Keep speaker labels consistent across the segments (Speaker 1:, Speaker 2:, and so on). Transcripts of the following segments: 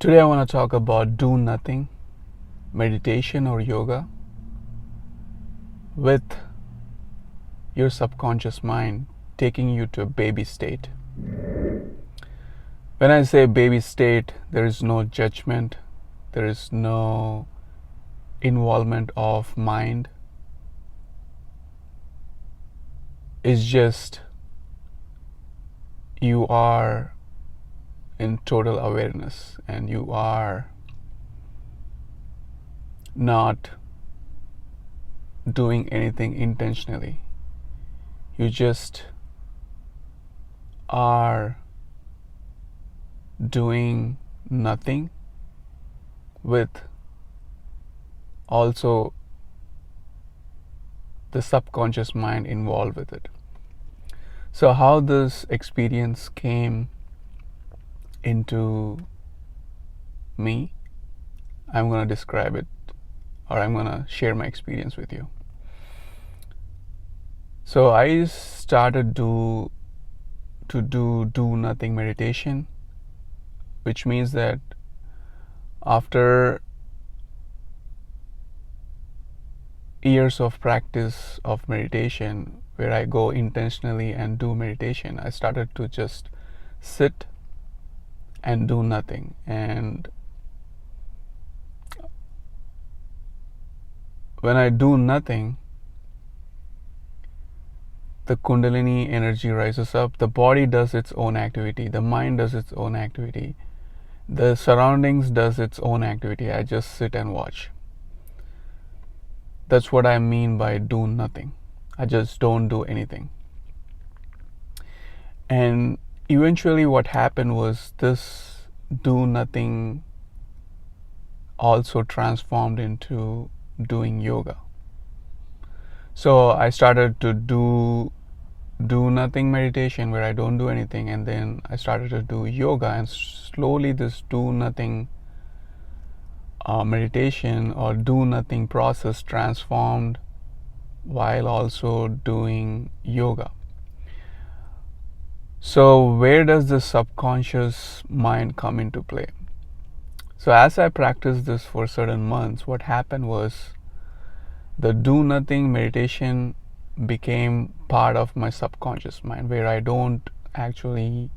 Speaker 1: Today I want to talk about do nothing, meditation or yoga with your subconscious mind taking you to a baby state. When I say baby state, there is no judgment, there is no involvement of mind. It's just you are in total awareness and you are not doing anything intentionally. You just are doing nothing with also the subconscious mind involved with it. So how this experience came into me, I'm going to describe it, or I'm going to share my experience with you. So I started to do nothing meditation, which means that after years of practice of meditation, where I go intentionally and do meditation, I started to just sit and do nothing. And when I do nothing, the Kundalini energy rises up, the body does its own activity, the mind does its own activity, the surroundings does its own activity. I just sit and watch. That's what I mean by do nothing. I just don't do anything. And eventually what happened was this do nothing also transformed into doing yoga. So I started to do nothing meditation where I don't do anything, and then I started to do yoga, and slowly this do nothing meditation or do nothing process transformed while also doing yoga. So where does the subconscious mind come into play? So as I practiced this for certain months, what happened was the do nothing meditation became part of my subconscious mind, where I don't actually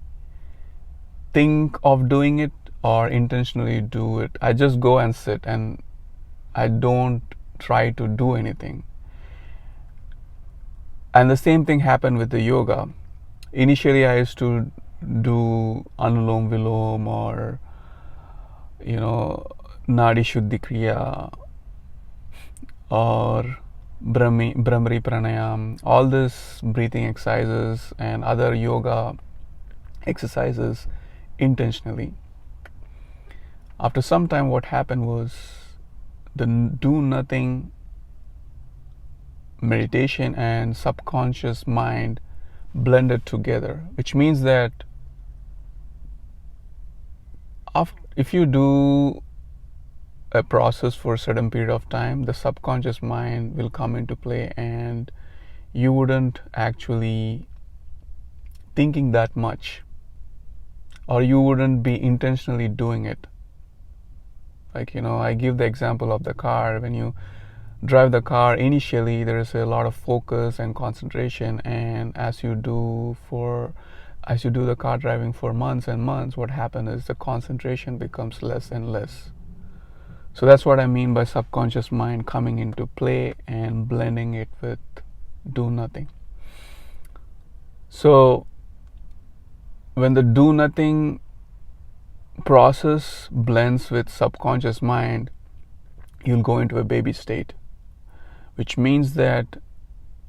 Speaker 1: think of doing it or intentionally do it. I just go and sit and I don't try to do anything. And the same thing happened with the yoga. Initially I used to do Anulom Vilom or Nadi Shuddhi Kriya or Brahmari Pranayam, all this breathing exercises and other yoga exercises intentionally. After some time, what happened was the do nothing meditation and subconscious mind blended together, which means that if you do a process for a certain period of time, the subconscious mind will come into play and you wouldn't actually thinking that much, or you wouldn't be intentionally doing it. Like, I give the example of the car. When you drive the car, initially there is a lot of focus and concentration, and as you do the car driving for months and months, what happens is the concentration becomes less and less. So that's what I mean by subconscious mind coming into play and blending it with do nothing. So when the do nothing process blends with subconscious mind, you'll go into a baby state, which means that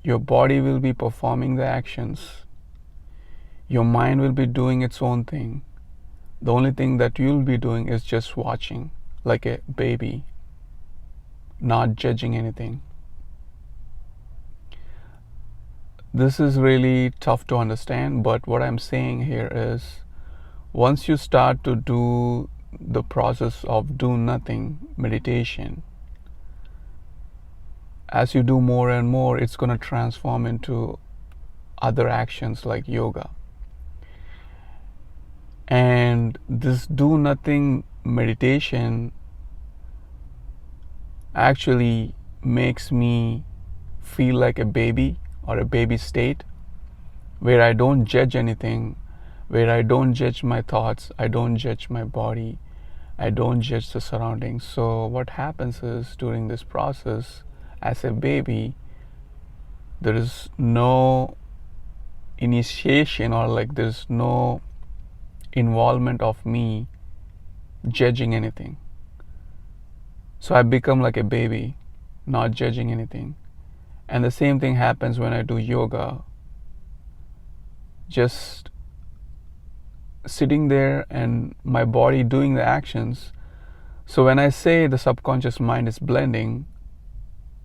Speaker 1: your body will be performing the actions, your mind will be doing its own thing. The only thing that you'll be doing is just watching like a baby, not judging anything. This is really tough to understand, but what I'm saying here is once you start to do the process of do nothing meditation, as you do more and more, it's going to transform into other actions like yoga. And this do nothing meditation actually makes me feel like a baby, or a baby state, where I don't judge anything, where I don't judge my thoughts, I don't judge my body, I don't judge the surroundings. So what happens is, during this process, as a baby, there is no initiation, or like there's no involvement of me judging anything. So I become like a baby, not judging anything. And the same thing happens when I do yoga. Just sitting there and my body doing the actions. So when I say the subconscious mind is blending,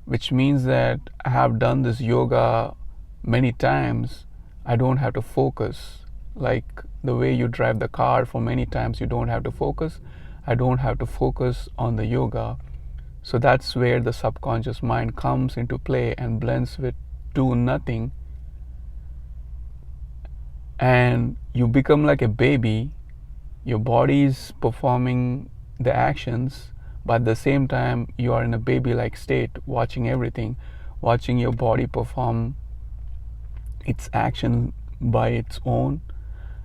Speaker 1: which means that I have done this yoga many times, I don't have to focus. Like the way you drive the car for many times, you don't have to focus. I don't have to focus on the yoga. So that's where the subconscious mind comes into play and blends with do nothing. And you become like a baby. Your body is performing the actions, but at the same time you are in a baby-like state, watching everything, watching your body perform its action by its own,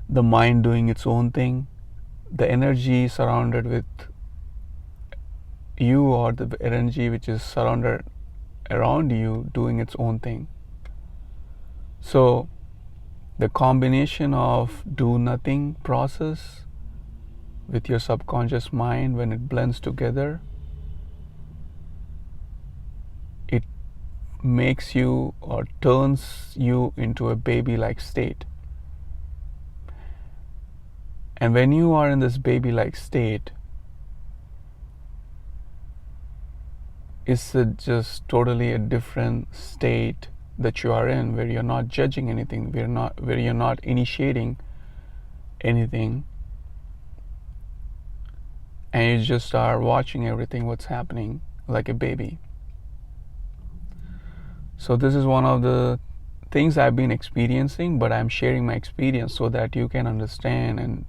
Speaker 1: the mind doing its own thing, the energy surrounded with you, or the energy which is surrounded around you doing its own thing. So the combination of do nothing process with your subconscious mind, when it blends together, it makes you or turns you into a baby-like state. And when you are in this baby-like state, it's just totally a different state that you are in, where you're not judging anything, where you're not initiating anything, and you just are watching everything what's happening like a baby. So this is one of the things I've been experiencing, but I'm sharing my experience so that you can understand, and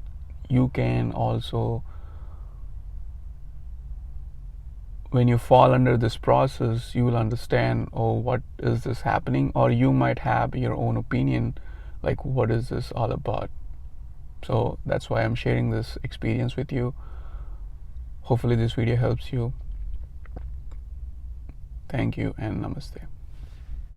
Speaker 1: you can also, when you fall under this process, you will understand, oh, what is this happening? Or you might have your own opinion, like, what is this all about? So that's why I'm sharing this experience with you. Hopefully this video helps you. Thank you and namaste.